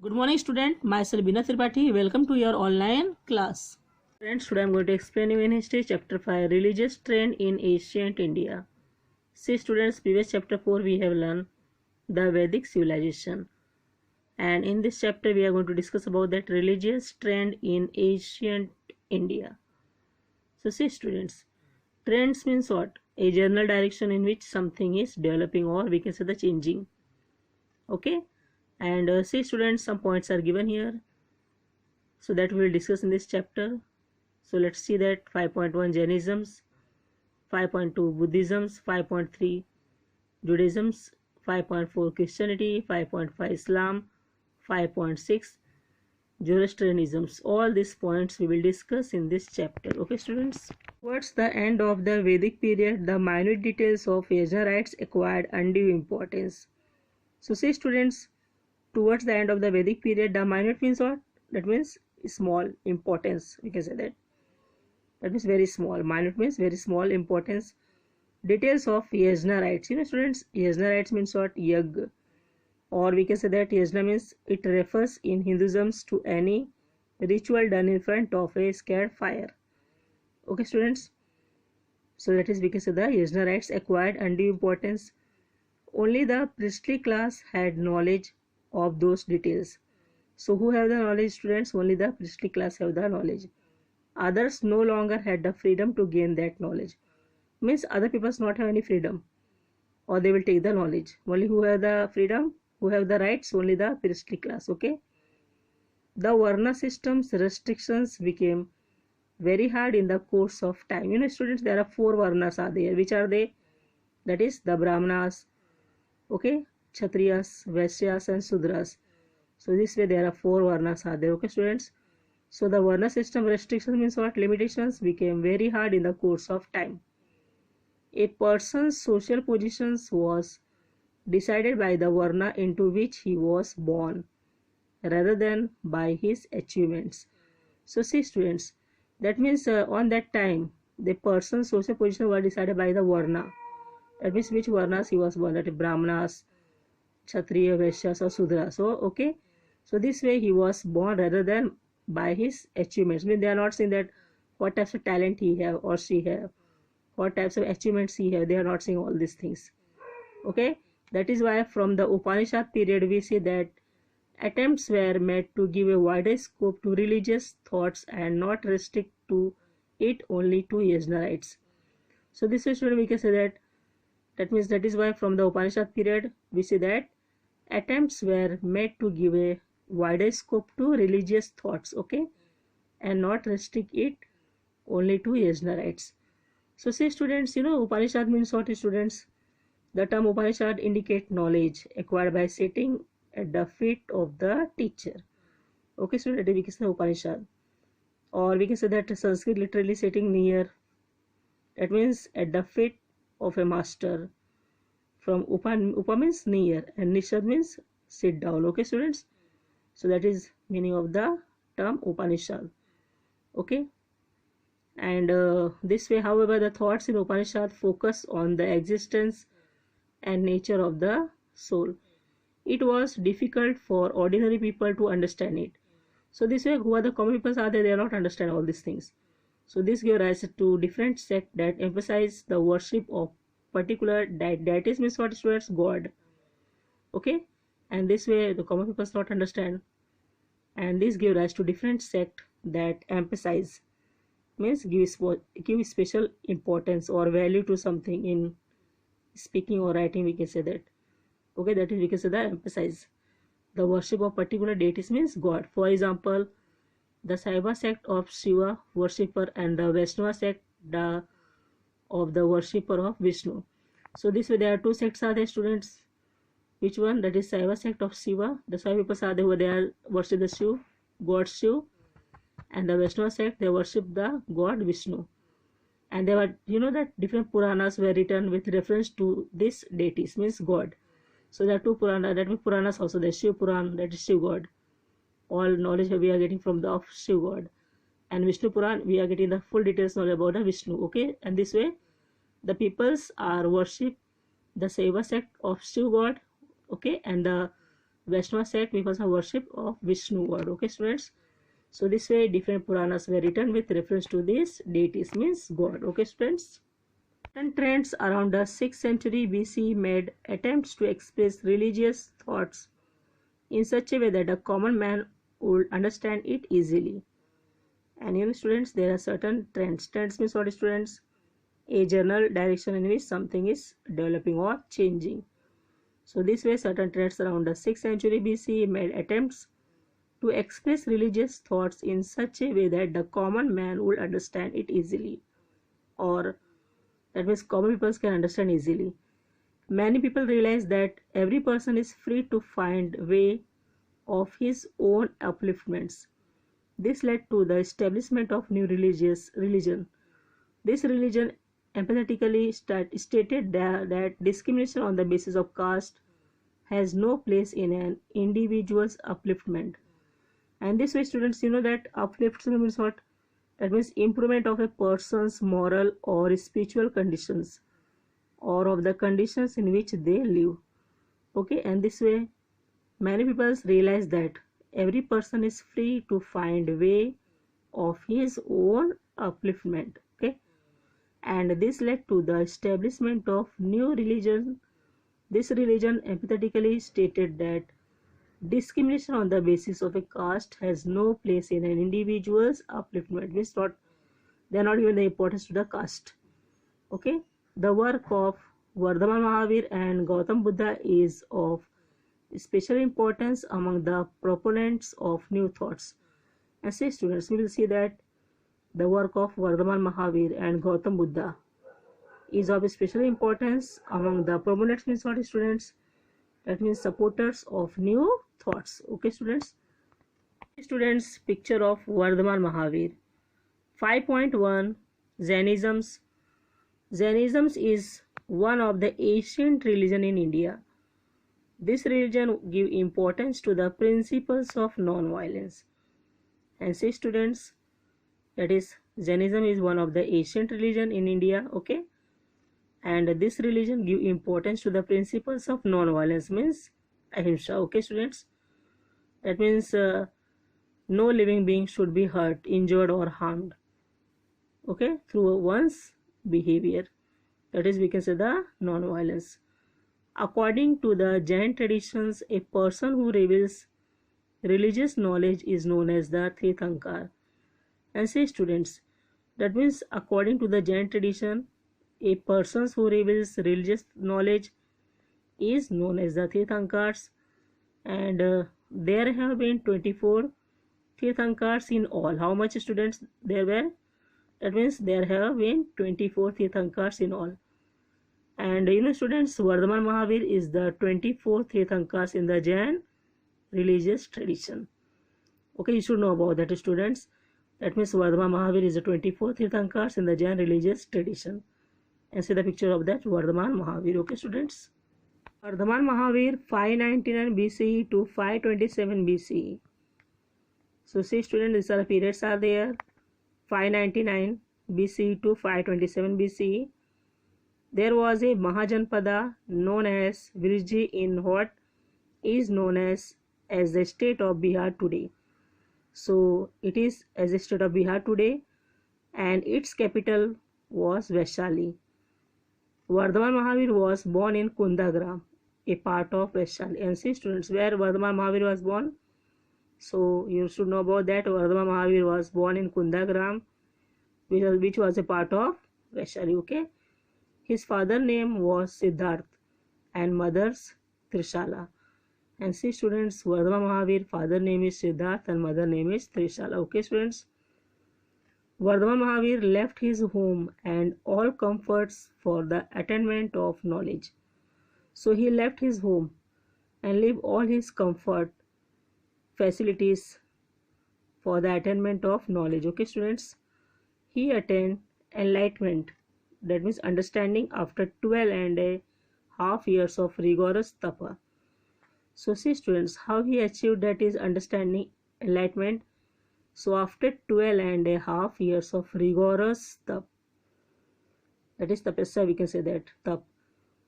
Good morning student, myself Bina Tripathi. Welcome to your online class. Friends, today I am going to explain you in history chapter 5 religious trend in ancient India. See students, previous chapter 4 we have learned the Vedic civilization, and in this chapter we are going to discuss about that religious trend in ancient India. So see students, trends means what? A general direction in which something is developing, or we can say the changing. Okay, and see students, some points are given here, so that we will discuss in this chapter. So let's see that 5.1 Jainisms, 5.2 Buddhisms, 5.3 Judaisms, 5.4 Christianity, 5.5 Islam, 5.6 Zoroastrianisms. All these points we will discuss in this chapter. Okay students. Towards the end of the Vedic period, the minute details of yajna rites acquired undue importance. So see students, towards the end of the Vedic period, the minute means what? That means small importance, we can say that. That means very small. Minute means very small importance. Details of yajna rites. Students, yajna rites means what? Yag. Or we can say that yajna means it refers in Hinduism to any ritual done in front of a scared fire. Okay students. So that is, we can say the yajna rites acquired undue importance. Only the priestly class had knowledge of those details. So who have the knowledge students? Only the priestly class have the knowledge. Others no longer had the freedom to gain that knowledge. Means other people not have any freedom, or they will take the knowledge. Only who have the freedom, who have the rights, only the priestly class. Okay. The Varna system's restrictions became very hard in the course of time. Students, there are 4 Varnas are there. Which are they? That is the Brahmanas, okay, Kshatriyas, Vaishyas and Sudras. So this way there are 4 Varnas are there. Okay students. So the Varna system restrictions means what? Limitations became very hard in the course of time. A person's social positions was decided by the Varna into which he was born, rather than by his achievements. So see students, that means on that time the person's social position was decided by the Varna. That means which Varnas he was born, that is Brahmanas, Kshatriya, Vaishyas or Sudra. So okay, so this way he was born rather than by his achievements. I mean, they are not saying that what types of talent he have or she have, what types of achievements he have. They are not saying all these things. Okay, that is why from the Upanishad period we see that attempts were made to give a wider scope to religious thoughts and not restrict to it only to yajna rites. So this way we can say that means that is why from the Upanishad period we see that attempts were made to give a wider scope to religious thoughts, okay, and not restrict it only to yajna rites. So see students, Upanishad means what students? The term Upanishad indicate knowledge acquired by sitting at the feet of the teacher. Okay students, we can say Upanishad, or we can say that Sanskrit literally sitting near, that means at the feet of a master. From Upa means near and Nishad means sit down. Okay students, so that is meaning of the term Upanishad. Okay, and this way, however, the thoughts in Upanishad focus on the existence and nature of the soul. It was difficult for ordinary people to understand it. So this way, who are the common people are there? They are not understand all these things. So this gives rise to different sects that emphasize the worship of particular deities, means what students? God. Okay, and this way the common people not understand, and this give rise to different sect that emphasize, means give special importance or value to something in speaking or writing, we can say that. Okay, that is, we can say that emphasize the worship of particular deities, means God. For example, the Saiva sect of Shiva worshipper and the Vaishnava sect of the worshipper of Vishnu. So this way there are 2 sects are there students. Which one? That is Saiva sect of Shiva. The Saiva people are there who they are worship the Shiv, God Shiv, and the Vaishnava sect they worship the God Vishnu. And they were, that different Puranas were written with reference to this deities, means God. So there are 2 Puranas, that means Puranas also. There is Shiv Puran, that is Shiv God. All knowledge we are getting from the of Shiv God. And Vishnu Puran, we are getting the full details knowledge about the Vishnu. Okay, and this way the peoples are worship the Saiva sect of Shiv God. Okay, and the Vaishnava sect because of worship of Vishnu god. Okay, students. So this way different Puranas were written with reference to this deities, means god. Okay, students. Certain trends around the 6th century BC made attempts to express religious thoughts in such a way that a common man would understand it easily. And you know, students, there are certain trends. Trends means what, students? A general direction in which something is developing or changing. So this way certain trends around the 6th century BC made attempts to express religious thoughts in such a way that the common man would understand it easily, or that means common people can understand easily. Many people realize that every person is free to find way of his own upliftments. This led to the establishment of new religion. This religion empathetically stated that discrimination on the basis of caste has no place in an individual's upliftment. And this way, students, you know that upliftment means what? That means improvement of a person's moral or spiritual conditions, or of the conditions in which they live. Okay, and this way many people realize that every person is free to find way of his own upliftment. Okay, and this led to the establishment of new religion. This religion empathetically stated that discrimination on the basis of a caste has no place in an individual's upliftment. Means not, they are not given the importance to the caste. Okay, the work of Vardhaman Mahavir and Gautam Buddha is of special importance among the proponents of new thoughts. And say, students, we will see that the work of Vardhaman Mahavir and Gautam Buddha is of special importance among the proponents, means what, students? That means supporters of new thoughts. Okay, students. Students, picture of Vardhaman Mahavir. 5.1 Jainisms. Jainism is one of the ancient religion in India. This religion give importance to the principles of non-violence. And say, students, that is Jainism is one of the ancient religion in India. Okay, and this religion give importance to the principles of non-violence, means ahimsa. Okay, students, that means no living being should be hurt, injured or harmed, okay, through one's behavior. That is, we can say the non-violence. According to the Jain traditions, a person who reveals religious knowledge is known as the Tirthankar. And say, students, that means according to the Jain tradition, a person who reveals religious knowledge is known as the Tirthankars. And there have been 24 Tirthankars in all. How much, students, there were? That means there have been 24 Tirthankars in all. And you know, students, Vardhaman Mahavir is the 24th Tirthankars in the Jain religious tradition. Okay, you should know about that, students. That means Vardhaman Mahavir is the 24th Tirthankars in the Jain religious tradition. And see the picture of that Vardhaman Mahavir. Okay, students. Vardhaman Mahavir 599 BCE to 527 BCE. So see, students, these are the periods are there. 599 BCE to 527 BCE. There was a Mahajanpada known as Virji in what is known as the state of Bihar today. So it is as a state of Bihar today, and its capital was Vaishali. Vardhaman Mahavir was born in Kundagram, a part of Vaishali. And see, students, where Vardhaman Mahavir was born? So you should know about that. Vardhaman Mahavir was born in Kundagram, which was a part of Vaishali. Okay. His father's name was Siddharth and mother's Trishala. And see, students, Vardhaman Mahavir, father name is Siddharth and mother name is Trishala. Okay, students. Vardhaman Mahavir left his home and all comforts for the attainment of knowledge. So he left his home and leave all his comfort, facilities for the attainment of knowledge. Okay, students. He attained enlightenment, that means understanding, after 12.5 years of rigorous tapa. So see, students, how he achieved that is understanding, enlightenment. So after 12.5 years of rigorous tap, that is tapasya, we can say that tap,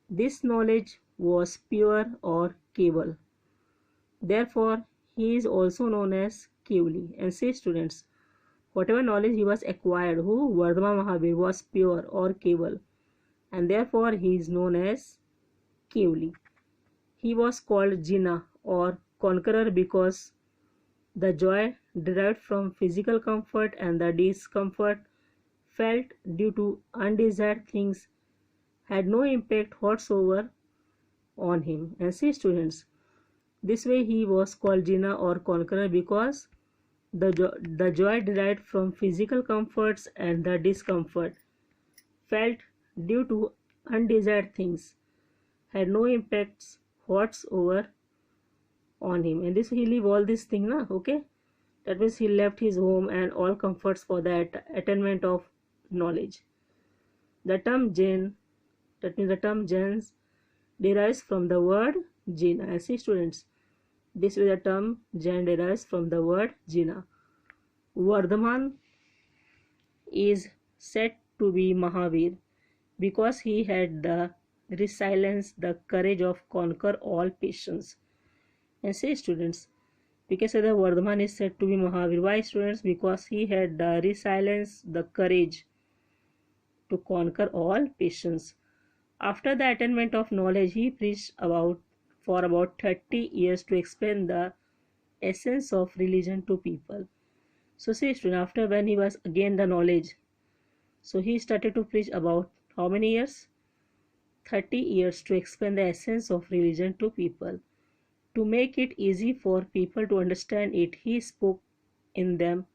this knowledge was pure or keval. Therefore, he is also known as Kevali. And see students, whatever knowledge he was acquired, who Vardhman Mahavir was pure or Keval, and therefore he is known as Kevali. He was called Jinnah or conqueror because the joy derived from physical comfort and the discomfort felt due to undesired things had no impact whatsoever on him. And see students, this way he was called Jinnah or conqueror because the joy derived from physical comforts and the discomfort felt due to undesired things had no impacts whatsoever on him. And this he leave all these things na, okay, that means he left his home and all comforts for that attainment of knowledge. The term Jain, that means the term Jains, derives from the word Jina. I see students, this is the term Jain derives from the word Jina. Vardhaman is said to be Mahavir because he had the resilience, the courage of conquer all patience. And say students, we can say that Vardhaman is said to be Mahavir. Why students? Because he had the resilience, the courage to conquer all patience. After the attainment of knowledge, he preached for about 30 years to explain the essence of religion to people. So see student, after when he was gained the knowledge, so he started to preach about how many years? 30 years to explain the essence of religion to people. To make it easy for people to understand it, he spoke to them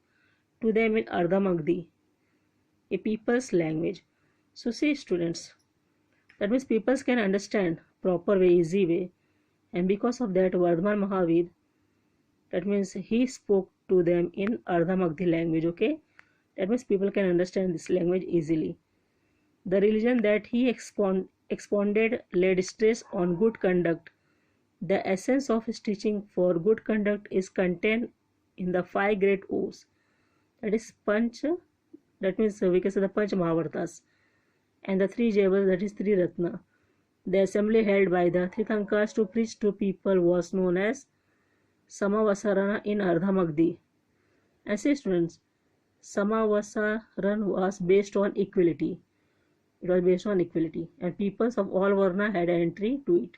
in Ardha Magdi, a people's language. So see students, that means people can understand proper way, easy way, and because of that Vardhaman Mahavir, that means he spoke to them in Ardha Magdi language, okay, that means people can understand this language easily. The religion that he expounded laid stress on good conduct. The essence of his teaching for good conduct is contained in the 5 great O's, that is Panch, that means we can say the Panch Mahavartas, and the 3 Jevas, that is 3 Ratna. The assembly held by the Tirthankaras to preach to people was known as Samavasarana in Ardha Magdi. And see students, Samavasaran was based on equality. It was based on equality, and peoples of all Varna had entry to it.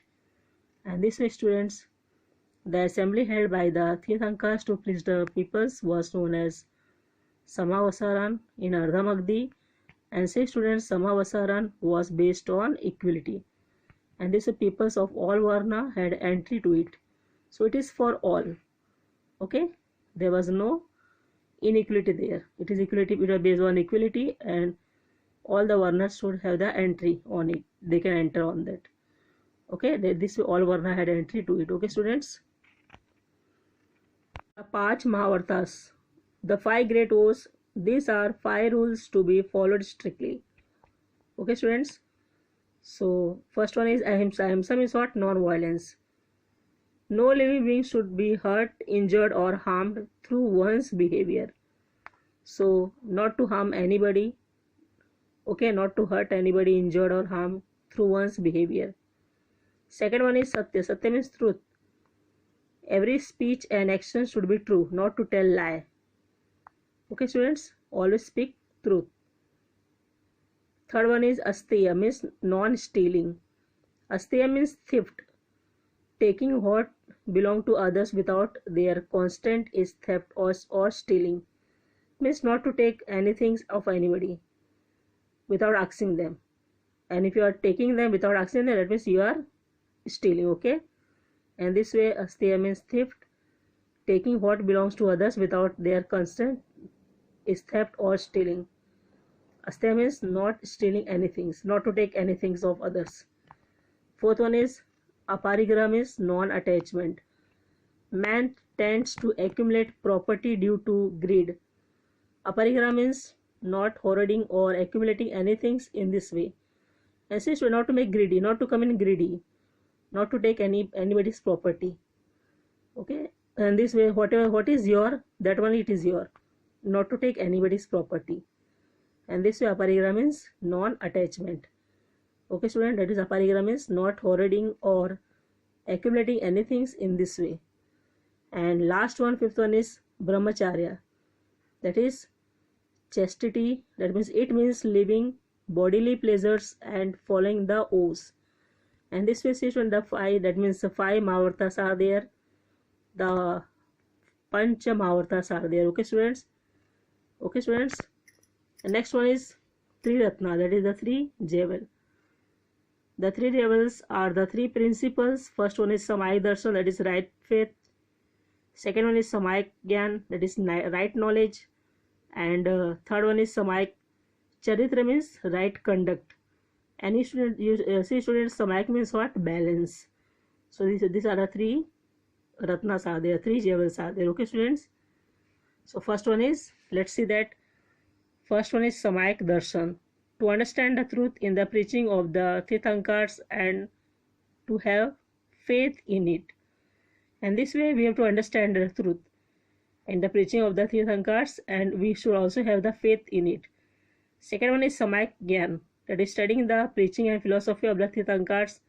And this way students, the assembly held by the Tirthankaras to preach the peoples was known as Samavasaran in Ardha Magdi. And say students, Samavasaran was based on equality, and this peoples of all Varna had entry to it. So it is for all, okay, there was no inequality there. It is equality, it was based on equality, and all the Varnas should have the entry on it, they can enter on that, okay, this all Varna had entry to it, okay students. The Panch Mahavartas, the 5 great O's, these are 5 rules to be followed strictly, okay students. So first one is Ahimsa. Ahimsa means what? Non-violence. No living being should be hurt, injured or harmed through one's behavior. So not to harm anybody, okay, not to hurt anybody, injured or harm through one's behavior. Second one is Satya. Satya means truth. Every speech and action should be true, not to tell lie. Okay students, always speak truth. Third one is Asteya, means non-stealing. Asteya means theft. Taking what belong to others without their consent is theft or stealing. Means not to take anything of anybody without asking them. And if you are taking them without asking them, that means you are stealing, okay. And this way Asteya means theft. Taking what belongs to others without their consent is theft or stealing. Asteya means not stealing anything, not to take anything of others. Fourth one is Aparigraha, means non-attachment. Man tends to accumulate property due to greed. Aparigraha means not hoarding or accumulating anything in this way. And since we're not to make greedy, not to come in greedy, not to take anybody's property. Okay, and this way what is your, that only it is your, not to take anybody's property. And this way Aparigraha means non-attachment. Okay student, that is Aparigraha means not hoarding or accumulating anything in this way. And last one, fifth one is brahmacharya, that is chastity. That means it means living bodily pleasures and following the oaths. And this way, see when the five, that means the five mahavartas are there, the pancha mahavartas are there. Okay students, and next one is Triratna, that is the three jewel. The three jewels are the three principles. First one is Samaya Darshan, that is right faith. Second one is Samaya Gyan, that is right knowledge. And third one is Samaya Charitra, means right conduct. Any student, see students, Samaya means what? Balance. So these are the three Ratnas are there, three jewels are there. Okay students. So first one is, let's see that. First one is Samaya Darshan. To understand the truth in the preaching of the Tirthankars and to have faith in it. And this way we have to understand the truth in the preaching of the Tirthankars, and we should also have the faith in it. Second one is Samaya Gyan, that is studying the preaching and philosophy of the Tirthankars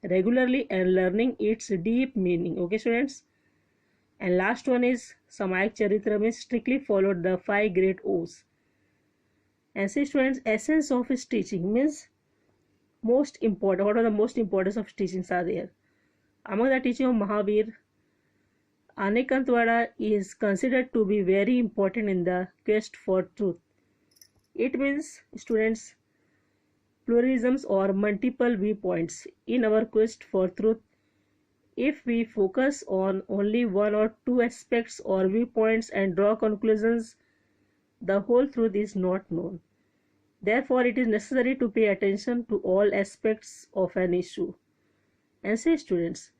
regularly and learning its deep meaning. Okay students. And last one is Samaya Charitra, means strictly followed the five great oaths. And see students, essence of his teaching means most important. What are the most importance of teachings are there? Among the teaching of Mahavir, Anekantwada is considered to be very important in the quest for truth. It means students, pluralisms or multiple viewpoints in our quest for truth. If we focus on only one or two aspects or viewpoints and draw conclusions, the whole truth is not known. Therefore, it is necessary to pay attention to all aspects of an issue. And say students,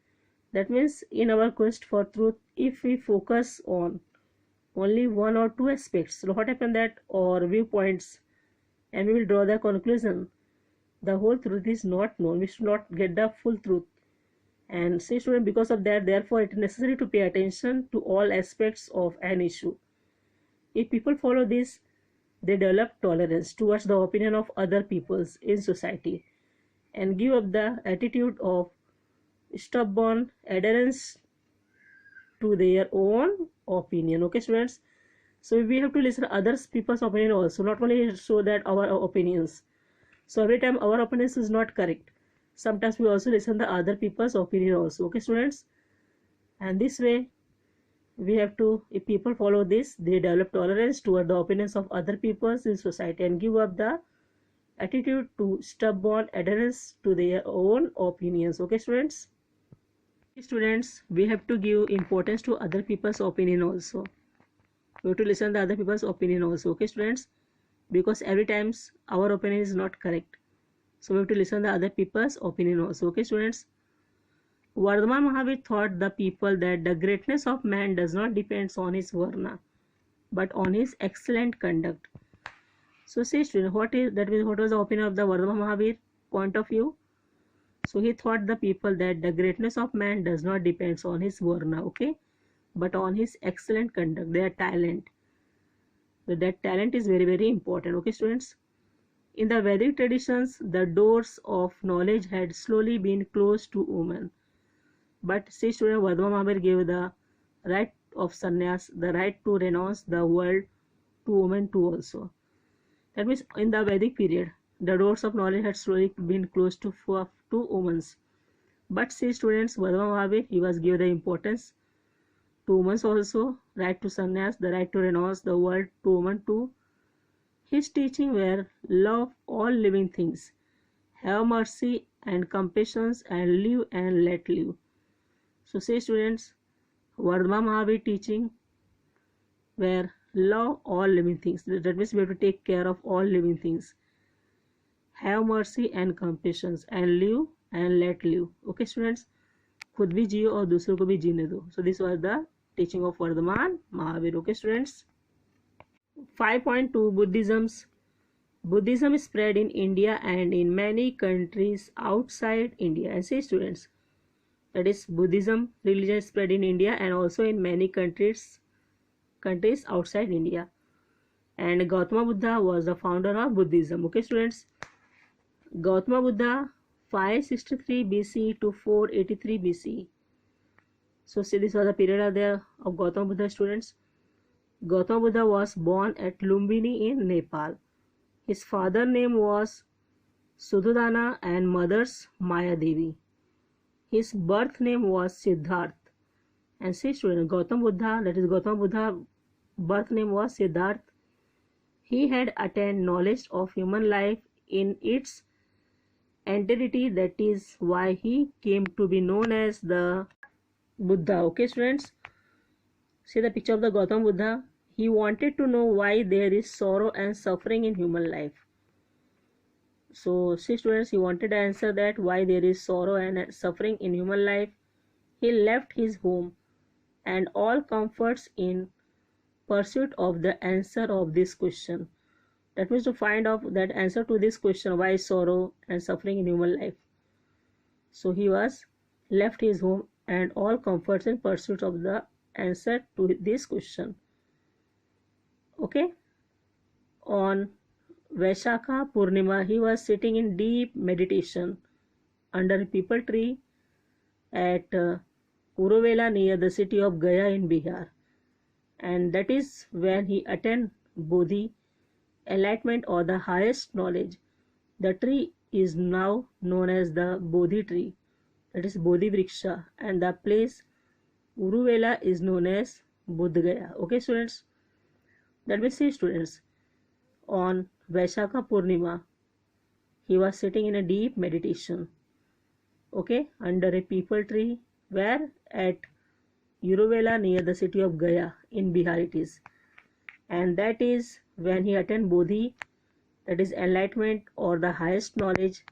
that means in our quest for truth, if we focus on only one or two aspects, so what happens that, or viewpoints, and we will draw the conclusion, the whole truth is not known. We should not get the full truth. And say student, because of that, therefore it is necessary to pay attention to all aspects of an issue. If people follow this, they develop tolerance towards the opinion of other peoples in society and give up the attitude of stubborn adherence to their own opinion. Okay students, so we have to listen to others people's opinion also, not only show that our opinions. So every time our opinions is not correct, sometimes we also listen to other people's opinion also. Okay students, and this way we have to, if people follow this, they develop tolerance toward the opinions of other peoples in society and give up the attitude to stubborn adherence to their own opinions. Okay students, we have to give importance to other people's opinion also. We have to listen to other people's opinion also. Okay students, because every times our opinion is not correct, so we have to listen to other people's opinion also. Okay students, Vardhaman Mahavir taught the people that the greatness of man does not depend on his varna, but on his excellent conduct. So see student, what was the opinion of the Vardhaman Mahavir point of view? So he taught the people that the greatness of man does not depend on his varna, okay, but on his excellent conduct, their talent. That talent is very, very important. Okay students, in the Vedic traditions, the doors of knowledge had slowly been closed to women. But see student, Vardhaman Mahavir gave the right of sannyas, the right to renounce the world to women too also. That means in the Vedic period, the doors of knowledge had slowly been closed to women. But see students, Vardhaman Mahavir, he was given the importance to women also, right to sannyas, the right to renounce the world to women too. His teaching were love all living things, have mercy and compassion, and live and let live. So say students, Vardhaman Mahavir teaching where love all living things. That means we have to take care of all living things. Have mercy and compassion, and live and let live. Okay students, खुद भी जियो और दूसरों को भी जीने दो. So this was the teaching of Vardhaman Mahavir. Okay students. 5.2 Buddhism is spread in India and in many countries outside India. And say students, that is Buddhism religion is spread in India and also in many countries outside India. And Gautama Buddha was the founder of Buddhism. Okay students, Gautama Buddha 563 BC to 483 BC. So see, this was the period of Gautama Buddha, students. Gautama Buddha was born at Lumbini in Nepal. His father's name was Sudhodana and mother's Maya Devi. His birth name was Siddharth. And see, student, Gautama Buddha, that is Gautama Buddha, birth name was Siddharth. He had attained knowledge of human life in its entirety. That is why he came to be known as the Buddha. Okay, students, see the picture of the Gautama Buddha. He wanted to know why there is sorrow and suffering in human life. So see, students, he wanted to answer that why there is sorrow and suffering in human life. He left his home and all comforts in pursuit of the answer of this question. That means to find out that answer to this question, why sorrow and suffering in human life. So he was left his home and all comforts in pursuit of the answer to this question. Okay. On Vaishakha Purnima, he was sitting in deep meditation under a peepal tree at Uruvela near the city of Gaya in Bihar. And that is when he attained Bodhi, enlightenment or the highest knowledge. The tree is now known as the Bodhi tree, that is Bodhi Vriksha, and the place Uruvela is known as Bodh Gaya. Okay, students, that means see, students, on Vaishakha Purnima, he was sitting in a deep meditation, okay, under a peepal tree, where at Uruvela near the city of Gaya in Bihar it is. And that is when he attained Bodhi, that is enlightenment or the highest knowledge.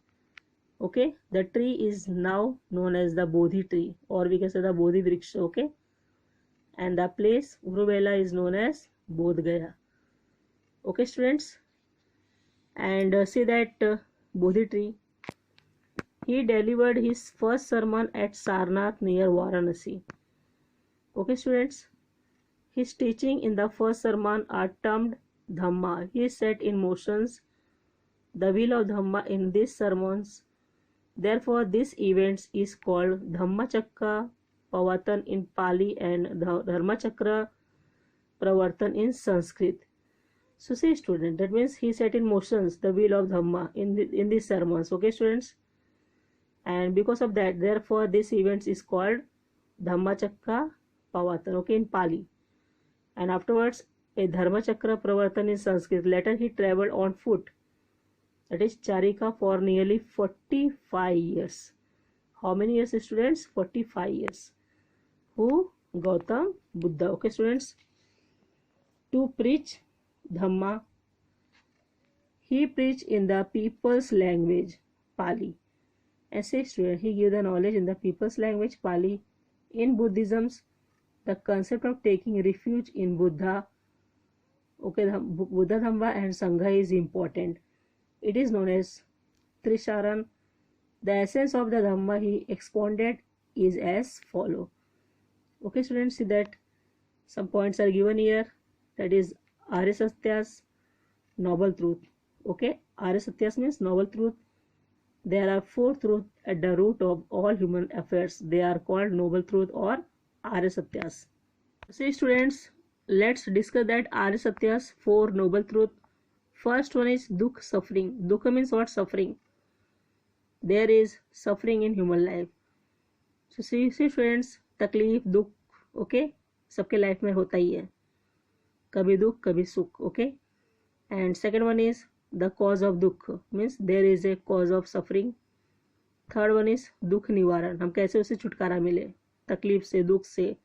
Okay, the tree is now known as the Bodhi tree, or we can say the Bodhi Vriksha. Okay, and the place Uruvela is known as Bodh Gaya. Okay, students, and see that Bodhi tree, he delivered his first sermon at Sarnath near Varanasi. Okay, students, his teaching in the first sermon are termed Dhamma. He set in motions the wheel of Dhamma in these sermons. Therefore, this event is called Dhammachakra Pavatan in Pali and Dharmachakra Pravartan in Sanskrit. So see, student, that means he set in motions the wheel of Dhamma in these sermons. Okay, students, and because of that, therefore, this event is called Dhammachakra Pavatan. Okay, in Pali, and afterwards a Dharmachakra Pravartan in Sanskrit. Later, he traveled on foot, that is Charika, for nearly 45 years. How many years, students? 45 years. Who? Gautam Buddha. Okay, students, to preach Dhamma, he preached in the people's language, Pali. And say, student, he gave the knowledge in the people's language, Pali. In Buddhism, the concept of taking refuge in Buddha, okay, Buddha Dhamma and Sangha is important. It is known as Trisharan. The essence of the Dhamma he expounded is as follow. Okay, students, see that some points are given here. That is Arya Satyas, noble truth. Okay, Arya Satyas means noble truth. There are 4 truths at the root of all human affairs. They are called noble truth or Arya Satyas. See, students, let's discuss that Arya Satyas 4 noble truth. First one is Dukh, suffering. Dukha means what? Suffering. There is suffering in human life. So see students, तकलीफ, दुख, okay, सबके life में होता ही है, कभी दुख कभी सुख. Okay, and second one is the cause of dukh, means there is a cause of suffering. Third one is दुख निवारण, हम कैसे उसे छुटकारा मिले तकलीफ से, दुख से.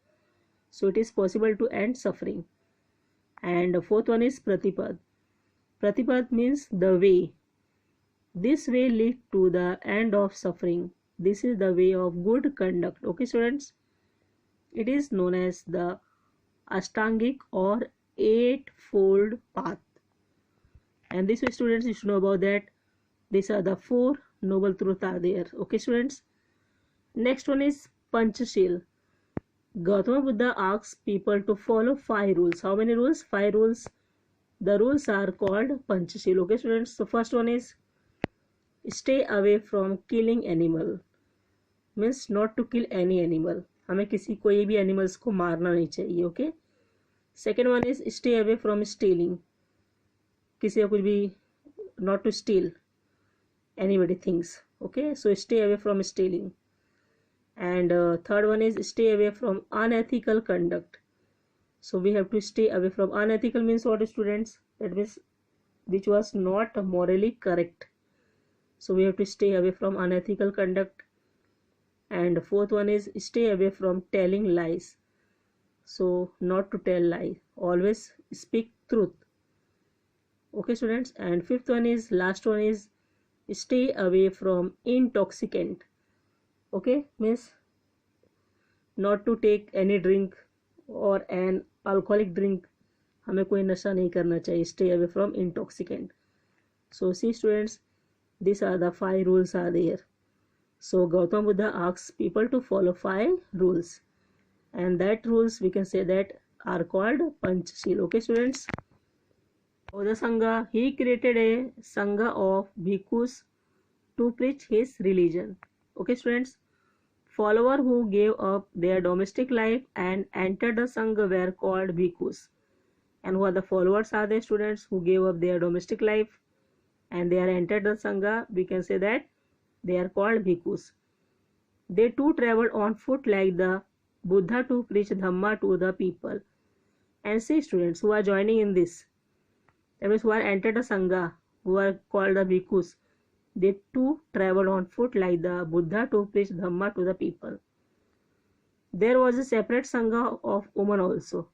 So it is possible to end suffering. And fourth one is pratipad. Pratipad means the way. This way leads to the end of suffering. This is the way of good conduct. Okay, students, it is known as the Ashtangik or eightfold path. And this way, students, you should know about that. These are the 4 noble truths are there. Okay, students. Next one is Panchashil. Gautama Buddha asks people to follow 5 rules. How many rules? 5 rules. The rules are called Panchashil. Okay, students. So first one is stay away from killing animal. Means not to kill any animal. हमें किसी कोई भी animals को मारना नहीं चाहिए. Okay. Second one is stay away from stealing. किसी का कुछ भी, not to steal anybody things. Okay, so stay away from stealing. And third one is stay away from unethical conduct. So we have to stay away from unethical means what, students? That means which was not morally correct. So we have to stay away from unethical conduct. And fourth one is stay away from telling lies. So not to tell lie, always speak truth. Okay students. And fifth one is, last one is stay away from intoxicant. Okay, means not to take any drink or an alcoholic drink. हमें कोई नशा नहीं करना चाहिए. Stay away from intoxicant. So see students, these are the 5 rules are there. So Gautama Buddha asks people to follow 5 rules, and that rules we can say that are called Panchashil. Okay students. Bodha Sangha, he created a Sangha of bhikkhus to preach his religion. Okay students. Followers who gave up their domestic life and entered the Sangha were called bhikkhus. And who are the followers are the students who gave up their domestic life and they are entered the Sangha? We can say that they are called bhikkhus. They too traveled on foot like the Buddha to preach Dhamma to the people. And see students who are joining in this, that means who are entered the Sangha, who are called the bhikkhus, they too traveled on foot like the Buddha to preach Dhamma to the people. There was a separate Sangha of women also.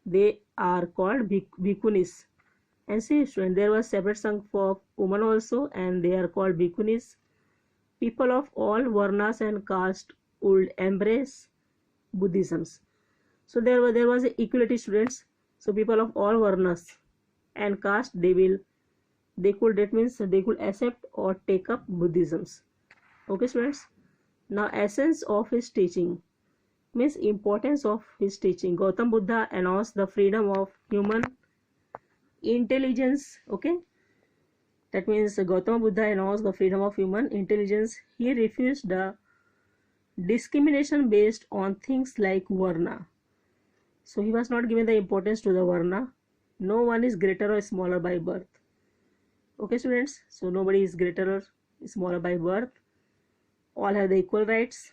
They are called bhikkhunis. And see students, there was separate Sangha for women also, and they are called bhikkhunis. People of all varnas and caste would embrace Buddhism. So there was equality students. So people of all varnas and caste, they could, that means they could accept or take up Buddhism. Okay students. Now essence of his teaching means importance of his teaching. Gautama Buddha announced the freedom of human intelligence. Okay, that means Gautama Buddha announced the freedom of human intelligence. He refused the discrimination based on things like varna. So he was not giving the importance to the varna. No one is greater or smaller by birth. Okay students, so nobody is greater or smaller by birth. All have the equal rights.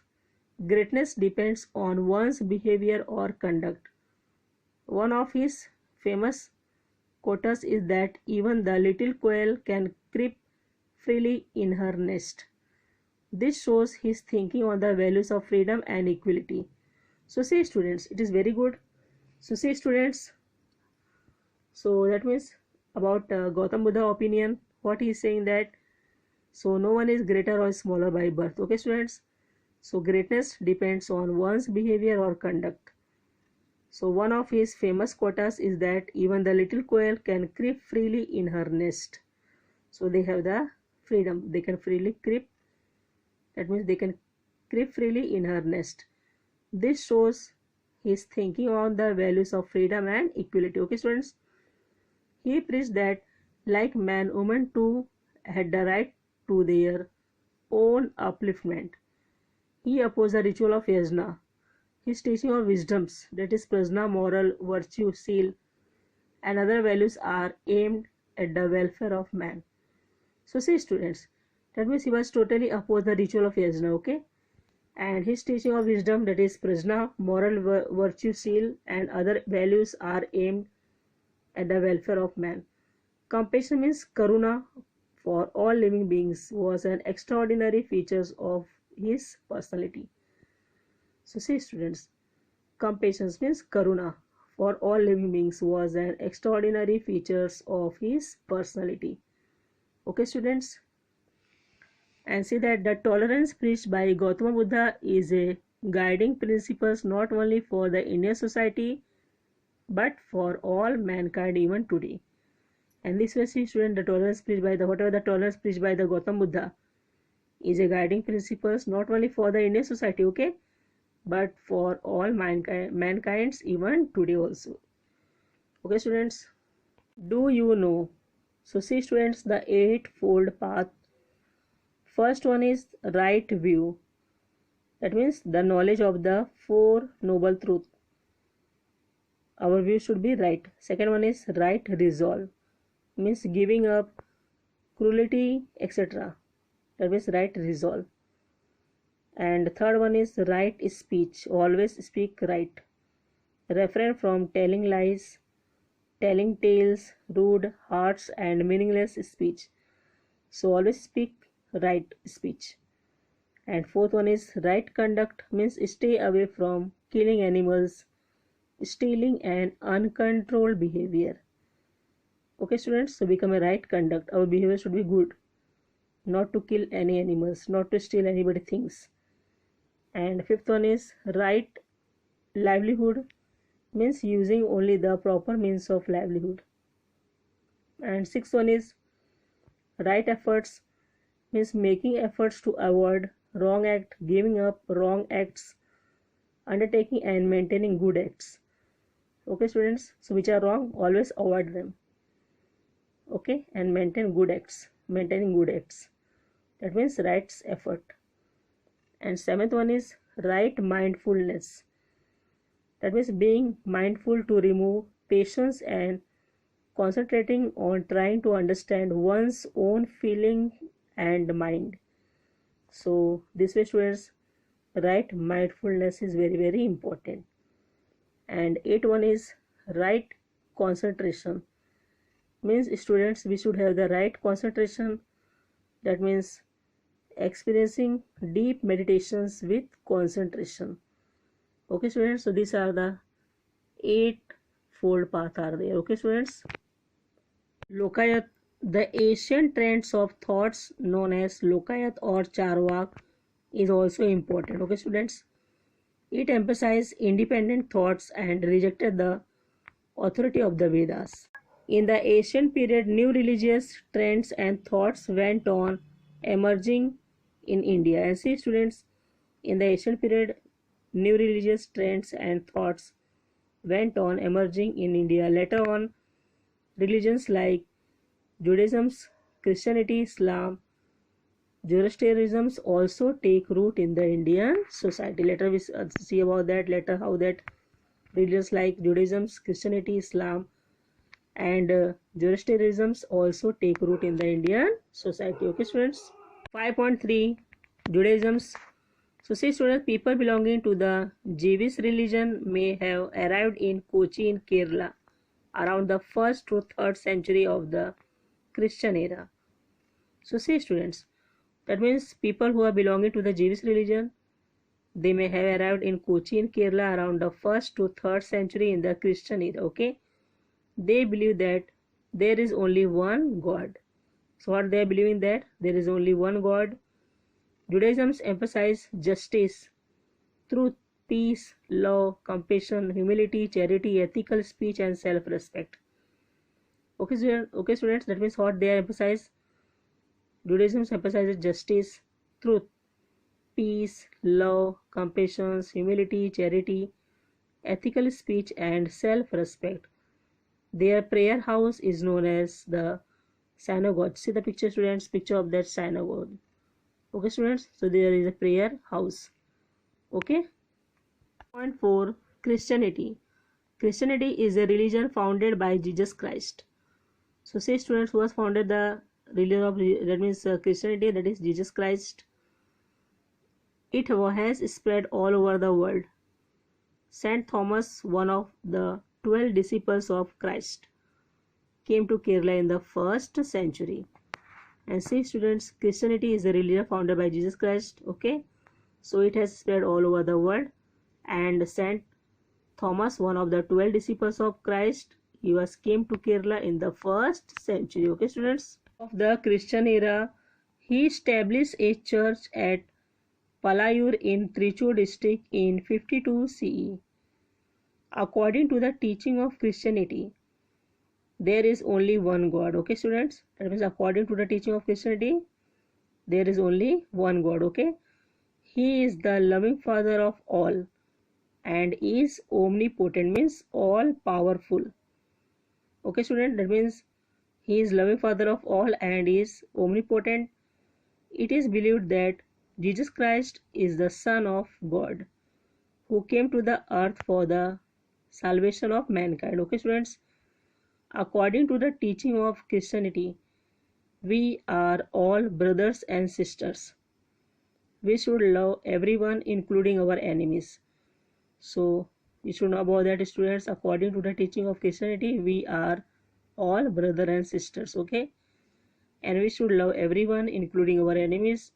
Greatness depends on one's behavior or conduct. One of his famous quotes is that even the little quail can creep freely in her nest. This shows his thinking on the values of freedom and equality. So see students, it is very good. So see students, so that means about Gautama Buddha opinion, what he is saying that, so no one is greater or smaller by birth. Okay students, so greatness depends on one's behavior or conduct. So one of his famous quotes is that even the little quail can creep freely in her nest. So they have the freedom, they can freely creep, that means they can creep freely in her nest. This shows his thinking on the values of freedom and equality. Okay students. He preached that like man, women too had the right to their own upliftment. He opposed the ritual of yajna. His teaching of wisdoms, that is prajna, moral, virtue, seal, and other values are aimed at the welfare of man. So see students, that means he was totally opposed the ritual of yajna. Okay, and his teaching of wisdom, that is prajna, moral, virtue, seal, and other values are aimed at the welfare of man. Compassion means karuna for all living beings was an extraordinary feature of his personality. So see students, compassion means karuna for all living beings was an extraordinary feature of his personality. Okay students, and see that the tolerance preached by Gautama Buddha is a guiding principle not only for the Indian society but for all mankind even today. And this way see student, the tolerance preached by the, whatever the tolerance preached by the Gautama Buddha is a guiding principle not only for the Indian society, okay, but for all mankinds even today also. Okay students, do you know? So see students, the eightfold path. First one is right view. That means the knowledge of the Four Noble Truths. Our view should be right. Second one is right resolve, means giving up cruelty, etc. That means right resolve. And third one is right speech, always speak right. Refrain from telling lies, telling tales, rude, harsh, and meaningless speech. So always speak right speech. And fourth one is right conduct, means stay away from killing animals, stealing, and uncontrolled behavior. Okay, students, so become a right conduct. Our behavior should be good, not to kill any animals, not to steal anybody things. And fifth one is right livelihood, means using only the proper means of livelihood. And sixth one is right efforts, means making efforts to avoid wrong act, giving up wrong acts, undertaking and maintaining good acts. Okay, students, so which are wrong, always avoid them. Okay, and maintain good acts, maintaining good acts. That means right effort. And seventh one is right mindfulness. That means being mindful to remove patience and concentrating on trying to understand one's own feeling and mind. So this way, students, right mindfulness is very important. And eighth one is right concentration, means students, we should have the right concentration. That means experiencing deep meditations with concentration. Okay, students, so these are the eightfold path are there. Okay, students. Lokayat, the ancient trends of thoughts known as Lokayat or Charvak is also important. Okay, students. It emphasized independent thoughts and rejected the authority of the Vedas. In the ancient period, new religious trends and thoughts went on emerging in India. And see, students, in the ancient period, new religious trends and thoughts went on emerging in India. Later on, religions like Judaism, Christianity, Islam, Zoroastrianism also take root in the Indian society. Later we see about that. Later how that religions like Judaism, Christianity, Islam, and Zoroastrianism also take root in the Indian society. Okay, students. 5.3 Judaism. So, see, students, people belonging to the Jewish religion may have arrived in Kochi in Kerala around the 1st to 3rd century of the Christian era. So, see, students, that means people who are belonging to the Jewish religion, they may have arrived in Kochi in Kerala around the 1st to 3rd century in the Christian era. Okay, they believe that there is only one God. So, what they are believing, that there is only one God. Judaism emphasizes justice, truth, peace, love, compassion, humility, charity, ethical speech, and self-respect. Okay, students, that means what they emphasize. Judaism emphasizes justice, truth, peace, love, compassion, humility, charity, ethical speech, and self-respect. Their prayer house is known as the synagogue. See the picture, students, picture of that synagogue. Okay, students, so there is a prayer house. Okay. Point 4. Christianity. Christianity is a religion founded by Jesus Christ. So, say, students, who has founded the religion of, that means Christianity, that is Jesus Christ. It has spread all over the world. Saint Thomas, one of the 12 disciples of Christ, came to Kerala in the 1st century. And see, students, Christianity is a religion founded by Jesus Christ. Okay, so it has spread all over the world. And Saint Thomas, one of the 12 disciples of Christ, he came to Kerala in the 1st century. Okay, students. Of the Christian era, he established a church at Palayur in Trichur district in 52 CE. According to the teaching of Christianity, there is only one God. Okay, students, that means according to the teaching of Christianity, there is only one God. Okay, he is the loving Father of all and is omnipotent, means all powerful. Okay, student, that means he is loving Father of all and is omnipotent. It is believed that Jesus Christ is the Son of God who came to the earth for the salvation of mankind. Okay, students, according to the teaching of Christianity, we are all brothers and sisters. We should love everyone, including our enemies. So, you should know about that, students. According to the teaching of Christianity, we are all brother and sisters. Okay, and we should love everyone, including our enemies.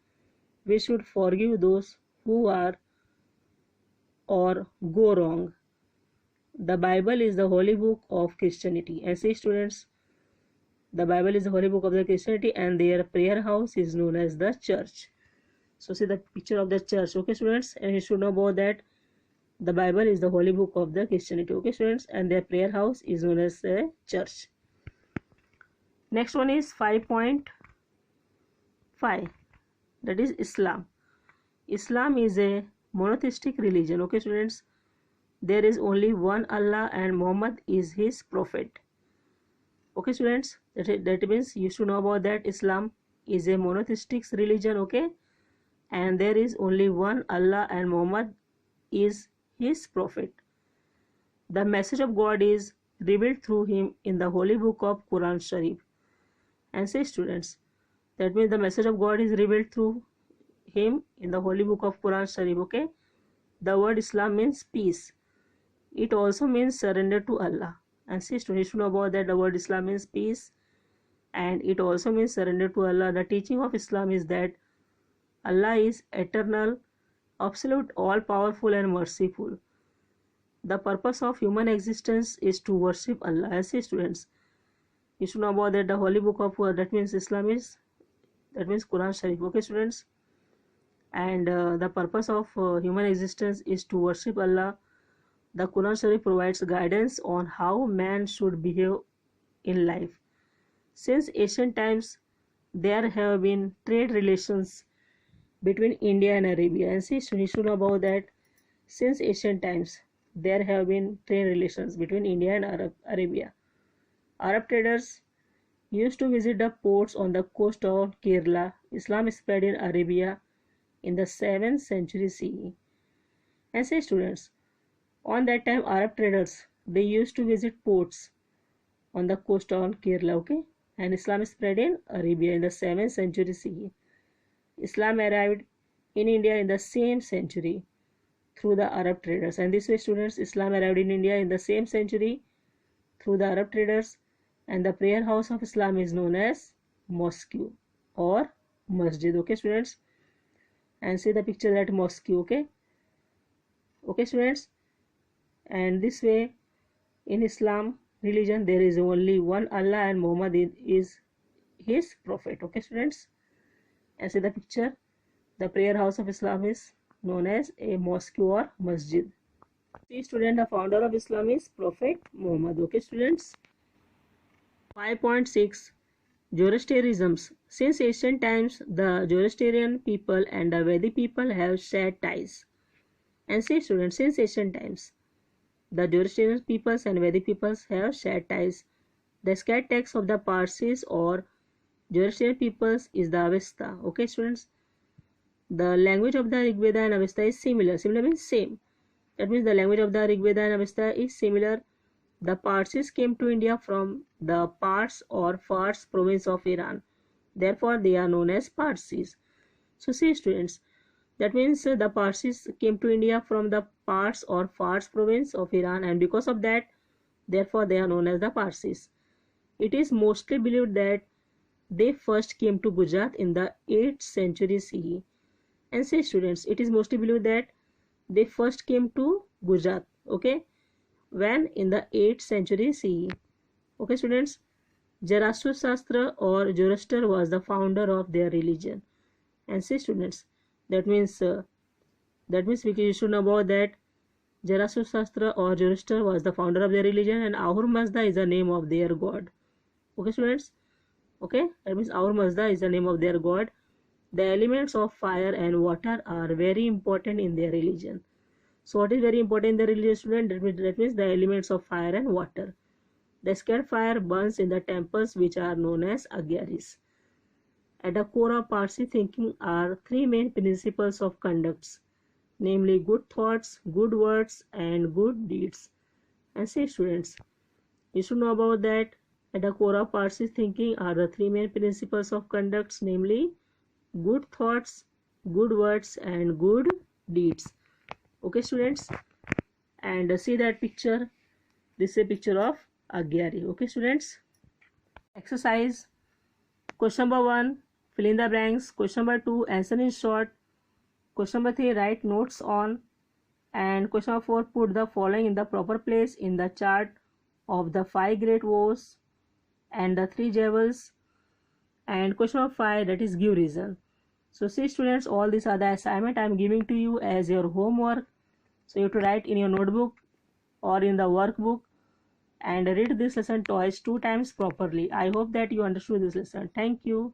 We should forgive those who are or go wrong. The Bible is the holy book of Christianity. And see, students, the Bible is the holy book of the Christianity, and their prayer house is known as the church. So see the picture of the church. Okay, students, and you should know about that. The Bible is the holy book of the Christianity. Okay, students, and their prayer house is known as a church. Next one is 5.5. That is Islam. Islam is a monotheistic religion. Okay, students, there is only one Allah and Muhammad is his prophet. Okay, students, that means you should know about that. Islam is a monotheistic religion. Okay, and there is only one Allah and Muhammad is his prophet. The message of God is revealed through him in the holy book of Quran Sharif. And say, students, that means the message of God is revealed through him in the holy book of Quran Sharif. Okay, the word Islam means peace. It also means surrender to Allah. And see, students, you should know about that. The word Islam means peace, and it also means surrender to Allah. The teaching of Islam is that Allah is eternal, absolute, all-powerful and merciful. The purpose of human existence is to worship Allah. And see, students, you should know about that. The holy book of that means Islam is, that means Quran Sharif. Okay, students, and the purpose of human existence is to worship Allah. The Quran Sharif provides guidance on how man should behave in life. Since ancient times, there have been trade relations between India and Arabia. And see, you should know about that. Since ancient times, there have been trade relations between India and Arabia. Arab traders used to visit the ports on the coast of Kerala. Islam spread in Arabia in the 7th century CE. And say, students, on that time, Arab traders, they used to visit ports on the coast of Kerala. Okay, and Islam spread in Arabia in the 7th century CE. Islam arrived in India in the same century through the Arab traders. And this way, students, Islam arrived in India in the same century through the Arab traders, and the prayer house of Islam is known as mosque or masjid. Okay, students, and see the picture, that mosque. Okay, students, and this way, in Islam religion, there is only one Allah and Muhammad is his prophet. Okay, students, and see the picture, the prayer house of Islam is known as a mosque or masjid. See, student, the founder of Islam is Prophet Muhammad. Okay, students. 5.6. Zoroastrianism. Since ancient times, the Zoroastrian people and the Vedic people have shared ties. And see, students, since ancient times, the Zoroastrian peoples and Vedic peoples have shared ties. The sacred text of the Parsis or Zoroastrian peoples is the Avesta. Okay, students. The language of the Rig Veda and Avesta is similar. Similar means same. That means the language of the Rig Veda and Avesta is similar. The Parsis came to India from the Pars or Fars province of Iran. Therefore, they are known as Parsis. So, see, students, that means the Parsis came to India from the Pars or Fars province of Iran, and because of that, therefore, they are known as the Parsis. It is mostly believed that they first came to Gujarat in the 8th century CE. And say, students, it is mostly believed that they first came to Gujarat, okay, when in the 8th century CE. Okay, students, Zarathustra or Zoroaster was the founder of their religion. And say, students, that means we should know about that. Zarathustra or Zoroaster was the founder of their religion, and Ahura Mazda is the name of their god. Okay, students. Okay, that means Ahura Mazda is the name of their god. The elements of fire and water are very important in their religion. So what is very important in the religion, student? That means the elements of fire and water. The sacred fire burns in the temples which are known as agyaris. At the core of Parsi thinking are three main principles of conducts, namely good thoughts, good words, and good deeds. And see, students, you should know about that. At the core of Parsi thinking are the three main principles of conducts, namely good thoughts, good words, and good deeds. Okay, students, and see that picture. This is a picture of Agyari. Okay, students. Exercise. Question number 1, fill in the blanks. Question number 2, answer in short. Question number 3, write notes on. And question number 4, put the following in the proper place in the chart of the 5 great wars and the 3 jewels. And question number 5, that is give reason. So see, students, all these are the assignment I am giving to you as your homework. So you have to write in your notebook or in the workbook and read this lesson twice 2 times properly. I hope that you understood this lesson. Thank you.